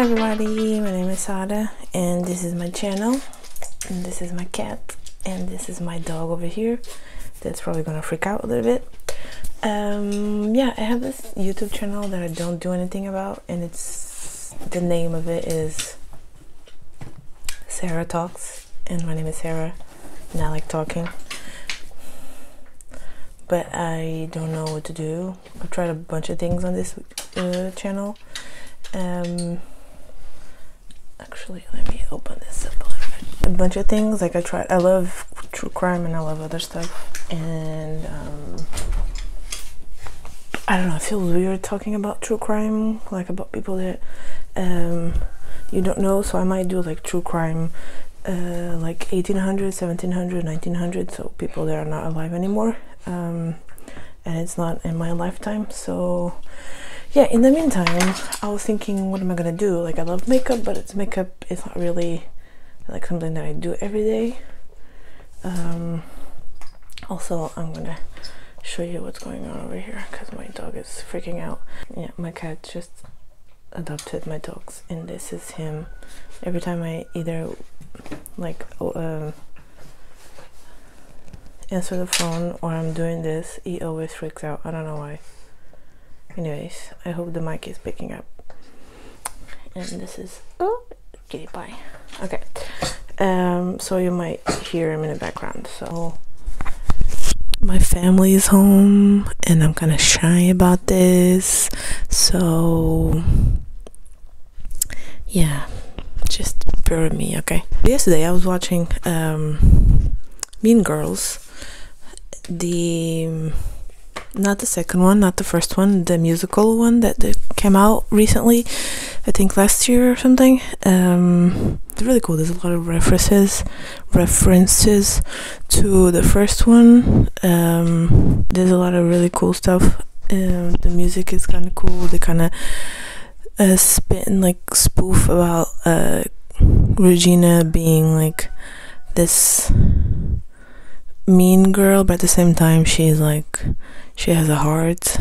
Hi everybody, my name is Sada and this is my channel, and this is my cat, and this is my dog over here that's probably gonna freak out a little bit. Yeah, I have this YouTube channel that I don't do anything about, and the name of it is Sarah Talks, and my name is Sarah and I like talking, but I don't know what to do. I've tried a bunch of things on this channel. Actually, let me open this up a little bit. A bunch of things, like I love true crime and I love other stuff, and I don't know, it feels weird talking about true crime, like about people that you don't know, so I might do like true crime like 1800, 1700, 1900, so people that are not alive anymore, and it's not in my lifetime. So yeah, in the meantime, I was thinking, what am I gonna do? Like, I love makeup, but makeup is not really like something that I do every day. Also, I'm gonna show you what's going on over here because my dog is freaking out. Yeah, my cat just adopted my dogs, and this is him. Every time I either like answer the phone or I'm doing this, he always freaks out. I don't know why. Anyways, I hope the mic is picking up. And this is kitty pie. Okay. So you might hear him in the background. So my family is home and I'm kind of shy about this. So yeah, just bear with me, okay? Yesterday I was watching Mean Girls. Not the second one, not the first one, the musical one that came out recently, I think last year or something. It's really cool. There's a lot of references to the first one. There's a lot of really cool stuff. The music is kind of cool. They kind of spin, like, spoof about Regina being like this mean girl, but at the same time she's like, she has a heart,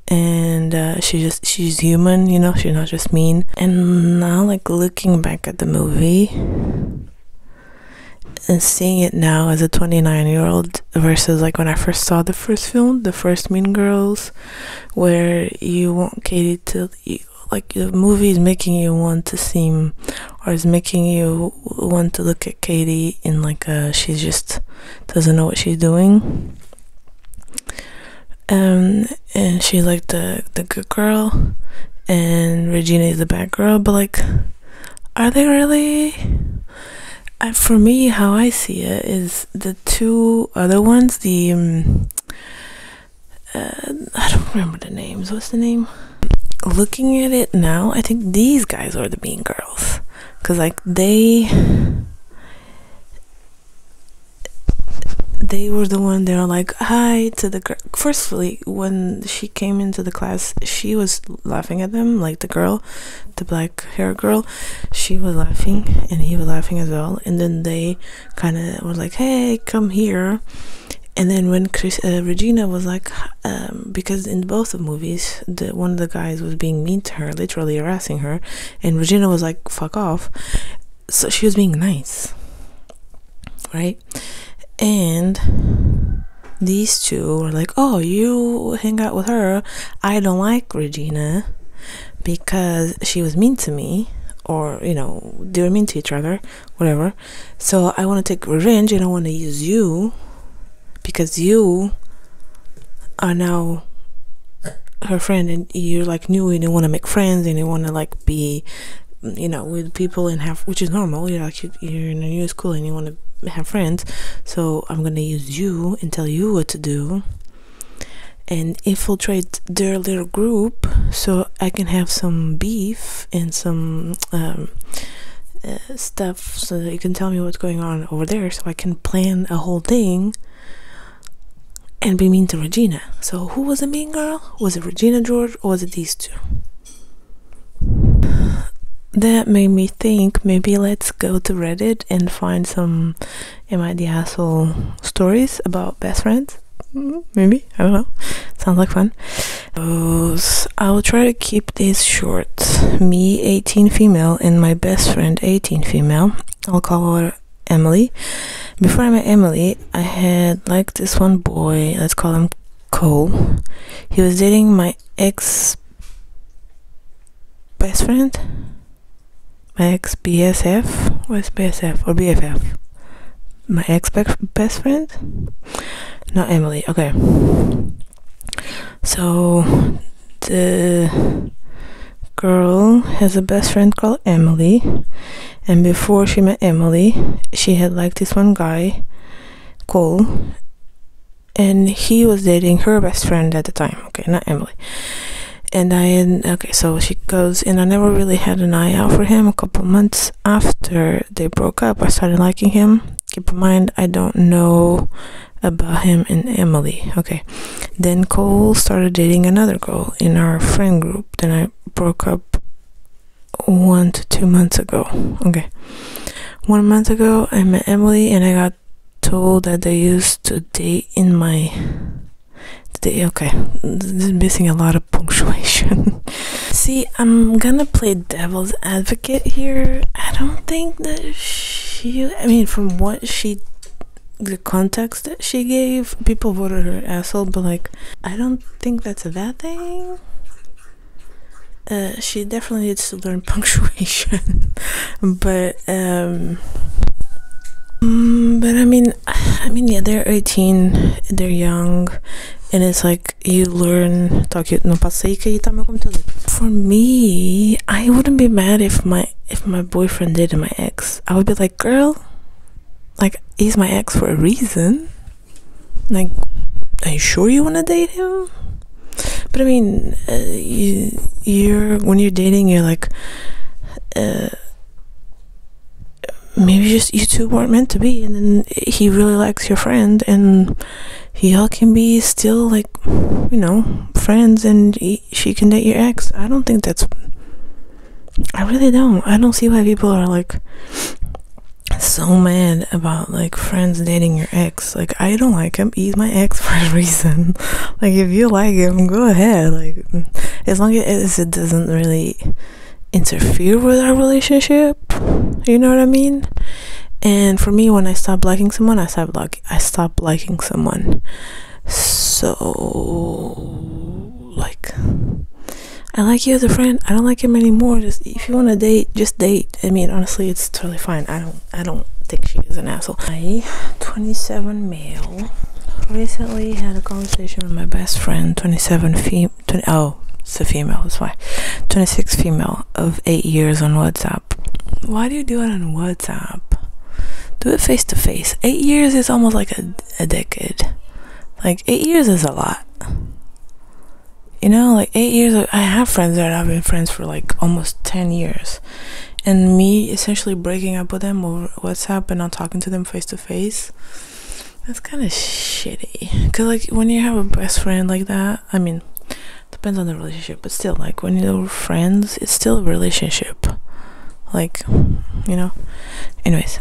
and she's human, you know, she's not just mean. And now, like, looking back at the movie and seeing it now as a 29-year-old versus like when I first saw the first film, the first Mean Girls, where you want Katie to, like, the movie is making you want to seem, or is making you want to look at Katie in like she just doesn't know what she's doing, and she's like the good girl and Regina is the bad girl. But like, are they really? For me, how I see it is the two other ones, the I don't remember the names. What's the name? Looking at it now, I think these guys are the mean girls, because like they were the one, they were like hi to the girl. Firstly, when she came into the class, she was laughing at them, like the girl, the black hair girl, she was laughing and he was laughing as well, and then they kind of were like, hey, come here. And then when Regina was like, because in both of movies, one of the guys was being mean to her, literally harassing her, and Regina was like, fuck off. So she was being nice, right? And these two were like, oh, you hang out with her. I don't like Regina because she was mean to me, or, you know, they were mean to each other, whatever. So I want to take revenge and I want to use you, because you are now her friend and you're like new and you want to make friends and you want to like be, you know, with people and have, which is normal, you're like, you're in a new school and you want to have friends. So I'm gonna use you and tell you what to do and infiltrate their little group so I can have some beef and some stuff, so that you can tell me what's going on over there, so I can plan a whole thing and be mean to Regina. So who was a mean girl? Was it Regina George or was it these two? That made me think, maybe let's go to Reddit and find some Am I the Asshole stories about best friends. Maybe, I don't know, sounds like fun. I'll try to keep these short. Me, 18 female, and my best friend, 18 female. I'll call her Emily. Before I met Emily, I had like this one boy, let's call him Cole. He was dating my ex best friend, my ex BSF. What's BSF or BFF? My ex best friend, not Emily. Okay, so the girl has a best friend called Emily, and before she met Emily, she had like this one guy, Cole, and he was dating her best friend at the time. Okay, not Emily. And so she goes, and I never really had an eye out for him. A couple months after they broke up, I started liking him. Keep in mind, I don't know about him and Emily. Okay, then Cole started dating another girl in our friend group. Then I broke up 1 to 2 months ago. Okay, 1 month ago I met Emily, and I got told that they used to date in my okay, this is missing a lot of punctuation. See, I'm gonna play devil's advocate here. I don't think that from what the context that she gave, people voted her asshole, but like, I don't think that's a bad thing. She definitely needs to learn punctuation. But yeah, they're 18, they're young, and it's like you learn. For me, I wouldn't be mad if my boyfriend dated my ex. I would be like, girl, like, he's my ex for a reason. Like, are you sure you want to date him? But I mean, when you're dating, you're like, maybe just you two weren't meant to be, and then he really likes your friend, and y'all can be still like, friends, and she can date your ex. I don't think that's, I really don't. I don't see why people are like so mad about like friends dating your ex. Like, I don't like him, he's my ex for a reason. Like, if you like him, go ahead. Like, as long as it doesn't really interfere with our relationship, you know what I mean? And for me, when I stop liking someone, I stop liking someone. So, like, I like you as a friend, I don't like him anymore. Just, if you want to date, just date. I mean, honestly, it's totally fine. I don't think she is an asshole. I, 27 male, recently had a conversation with my best friend, 27 female. It's a female, that's why. 26 female of 8 years on WhatsApp. Why do you do it on WhatsApp? Do it face to face. 8 years is almost like a decade. Like, 8 years is a lot. Like 8 years. I have friends that I've been friends for like almost 10 years. And me essentially breaking up with them over WhatsApp and not talking to them face to face, that's kind of shitty. Because like, when you have a best friend like that, I mean, depends on the relationship, but still, like, when you're friends, it's still a relationship. Like, anyways,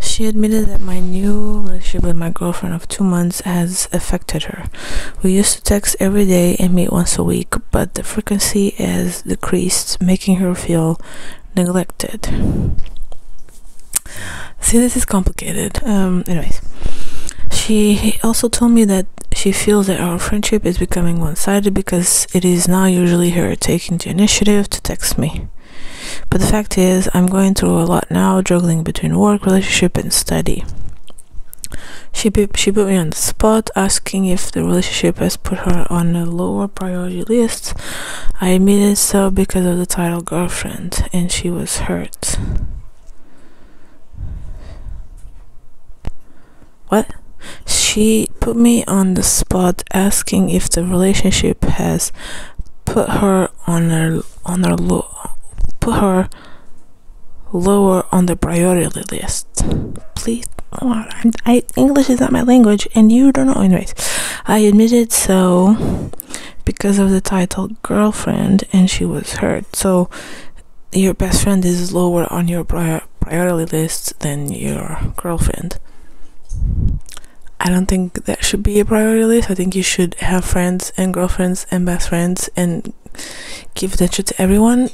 she admitted that my new relationship with my girlfriend of 2 months has affected her. We used to text every day and meet once a week, but the frequency has decreased, making her feel neglected. See, this is complicated. Anyways, she also told me that she feels that our friendship is becoming one-sided because it is now usually her taking the initiative to text me. But the fact is, I'm going through a lot now, juggling between work, relationship, and study. She put me on the spot, asking if the relationship has put her on a lower priority list. I admitted so because of the title girlfriend, and she was hurt. What? She put me on the spot, asking if the relationship has put her lower on the priority list. Please, English is not my language, and you don't know. Anyways, I admitted so because of the title girlfriend, and she was hurt. So your best friend is lower on your priority list than your girlfriend. I don't think that should be a priority list. I think you should have friends and girlfriends and best friends and give attention to everyone.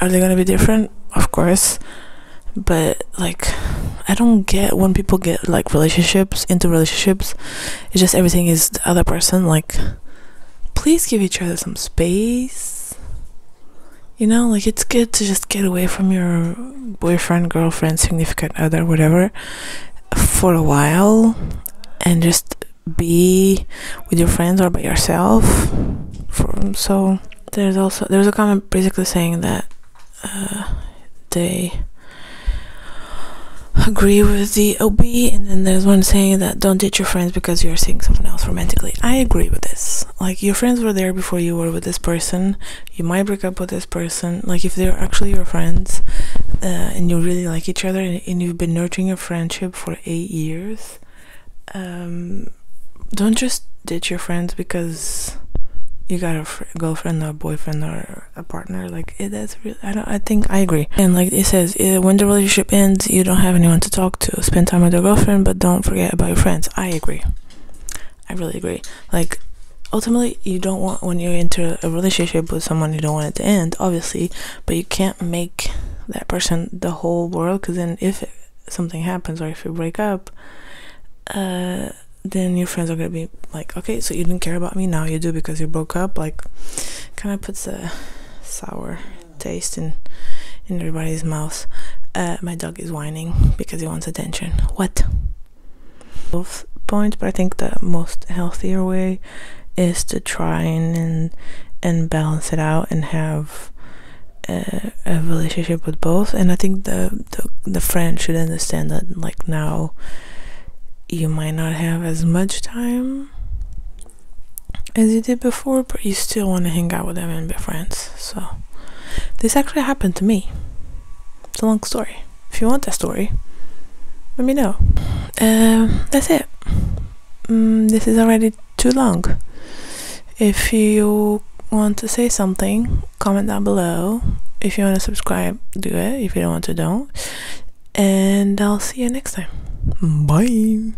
Are they gonna be different? Of course. But like, I don't get when people get like into relationships, it's just everything is the other person. Like, please give each other some space. You know, like, it's good to just get away from your boyfriend, girlfriend, significant other, whatever, for a while, and just be with your friends or by yourself. So there's a comment basically saying that they agree with the OB, and then there's one saying that don't date your friends because you're seeing someone else romantically. I agree with this. Like, your friends were there before you were with this person. You might break up with this person. Like, if they're actually your friends and you really like each other, and you've been nurturing your friendship for 8 years, don't just ditch your friends because you got a girlfriend or a boyfriend or a partner. Like, that's really, I think I agree. And like it says, when the relationship ends, you don't have anyone to talk to. Spend time with your girlfriend, but don't forget about your friends. I agree. I really agree. Like, ultimately, you don't want, when you're into a relationship with someone, you don't want it to end, obviously, but you can't make that person the whole world, because then if something happens or if you break up, then your friends are gonna be like, okay, so you didn't care about me, now you do because you broke up. Like, kind of puts a sour taste in everybody's mouth. My dog is whining because he wants attention. What? Both points, but I think the most healthier way is to try and balance it out and have a relationship with both. And I think the friend should understand that, like, now you might not have as much time as you did before, but you still want to hang out with them and be friends. So this actually happened to me. It's a long story. If you want that story, let me know. That's it. This is already too long. If you want to say something, comment down below. If you want to subscribe, do it. If you don't want to, don't. And I'll see you next time. Bye.